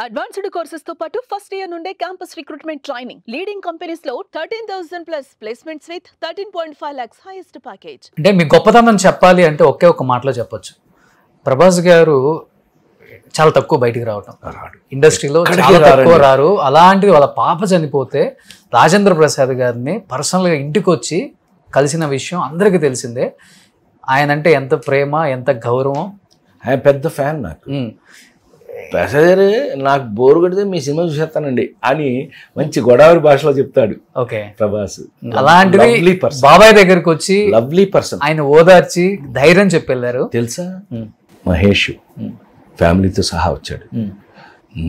Advanced courses తో పాటు first year నుండే campus recruitment training leading companies లో 13,000 plus placements with 13.5 lakhs highest package. అంటే మీ గొప్పతనం చెప్పాలి అంటే ఒకే ఒక మాటలో చెప్పొచ్చు. ప్రభాస్ గారు చాలా తక్కువ బయటికి రావటం, ఇండస్ట్రీలో చాలా తక్కువ రారు. అలాంటిది వాళ్ళ పాప చనిపోతే రాజేంద్ర ప్రసాద్ గారిని పర్సనల్గా ఇంటికి వచ్చి కలిసిన విషయం అందరికీ తెలిసిందే. ఆయన అంటే ఎంత ప్రేమ, ఎంత గౌరవం. ఆయన పెద్ద ఫ్యాన్ నాకు. ప్రసాద్ గారు నాకు బోరు కొడితే మీ సినిమా చూసేస్తానండి అని మంచి గోదావరి భాషలో చెప్తాడు. ఓకే, ప్రభాస్ అలాంటిది బాబాయ్ దగ్గరికి వచ్చి లవ్లీ పర్సన్, ఆయన ఓదార్చి ధైర్యం చెప్పి వెళ్ళారు. తెలుసా, మహేష్ ఫ్యామిలీతో సహా వచ్చాడు.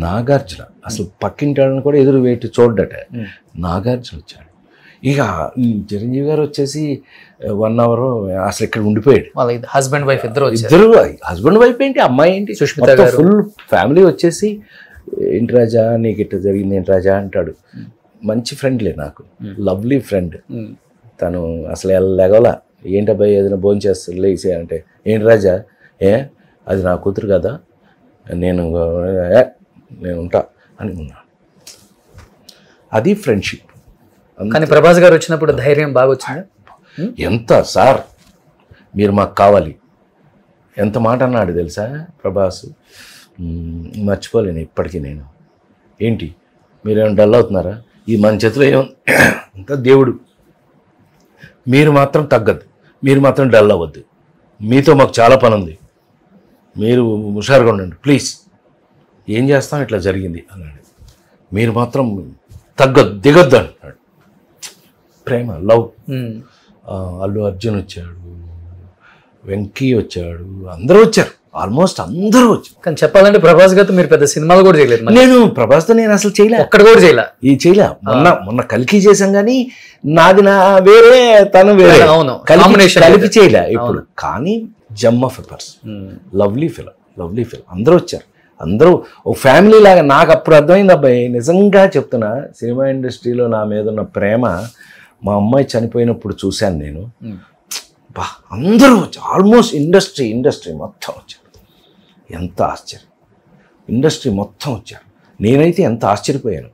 నాగార్జున అసలు పక్కింటి వాళ్ళని కూడా ఎదురు వేటి చూడ్డట. నాగార్జున వచ్చాడు. ఇక చిరంజీవి గారు వచ్చేసి 1 hour అసలు ఇక్కడ ఉండిపోయాడు. వాళ్ళ హస్బెండ్ వైఫ్ ఇద్దరు హస్బెండ్ వైఫ్ ఏంటి, అమ్మాయి ఏంటి, సుష్మిత గారు ఫుల్ ఫ్యామిలీ వచ్చేసి ఏంటి రాజా నీకు ఇట్లా జరిగింది ఏంటి రాజా అంటాడు. మంచి ఫ్రెండ్లే నాకు, లవ్లీ ఫ్రెండ్ తను. అసలు లెగవలా, ఏంటబ్బాయి ఏదైనా భోజనం చేస్తా లేసే అంటే ఏంటి రాజా అది నా కూతురు కదా, నేను ఉంటా అని ఉన్నాను. అది ఫ్రెండ్షిప్. కానీ ప్రభాస్ గారు వచ్చినప్పుడు ధైర్యం బాగా వచ్చింది. ఎంత సార్ మీరు మాకు కావాలి, ఎంత మాట అన్నాడు తెలుసా ప్రభాస్, మర్చిపోలేను ఇప్పటికీ నేను. ఏంటి మీరేమైనా డల్ అవుతున్నారా, ఈ మన చేతిలో అంత దేవుడు, మీరు మాత్రం తగ్గద్దు, మీరు మాత్రం డల్ అవ్వద్దు, మీతో మాకు చాలా పని ఉంది, మీరు హుషారుగా ఉండండి ప్లీజ్, ఏం చేస్తాం ఇట్లా జరిగింది అన్నాడు. మీరు మాత్రం తగ్గద్దు దిగొద్దు అంటున్నాడు. ప్రేమ, లవ్. అల్లు అర్జున్ వచ్చాడు, వెంకీ వచ్చాడు, అందరూ వచ్చారు, ఆల్మోస్ట్ అందరూ వచ్చారు. కానీ చెప్పాలంటే ప్రభాస్ గారితో మీరు పెద్ద సినిమాలు కూడా చేయలేదు. నేను ప్రభాస్తో నేను అసలు చేయలే, ఒక్కడ కూడా చేయలే. మొన్న కలికి చేసాం కానీ నాది నా వేరే, తను వేరే, కలిపి చేయలే ఇప్పుడు. కానీ జమ్ of a person, lovely film, అందరూ వచ్చారు, అందరూ ఒక ఫ్యామిలీ లాగా. నాకు అప్పుడు అర్థమైంది అబ్బాయి, నిజంగా చెప్తున్నా, సినిమా ఇండస్ట్రీలో నా మీద ఉన్న ప్రేమ మా అమ్మాయి చనిపోయినప్పుడు చూశాను నేను. బా అందరూ వచ్చారు, ఆల్మోస్ట్ ఇండస్ట్రీ మొత్తం వచ్చారు. ఎంత ఆశ్చర్యం, ఇండస్ట్రీ మొత్తం వచ్చారు. నేనైతే ఎంత ఆశ్చర్యపోయాను.